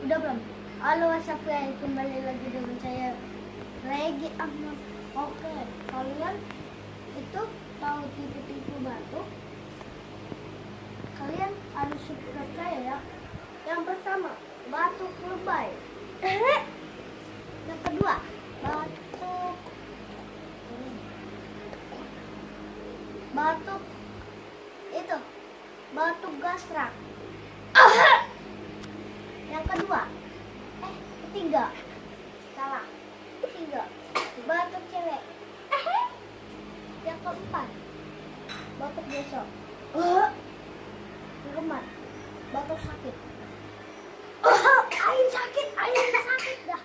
Udah belum? Halo WhatsApp guys, kembali lagi dengan saya Regi Ahmad. Oke, kalian itu tahu tipe-tipe batuk? Kalian harus subscribe saya ya. Yang pertama, batuk lebay. Yang kedua, batuk itu, batuk gastrak. Yang kedua, ketiga, salah. Ketiga, batuk cewek. Yang keempat, batuk besok. Yang keempat, batuk sakit. Aing sakit dah.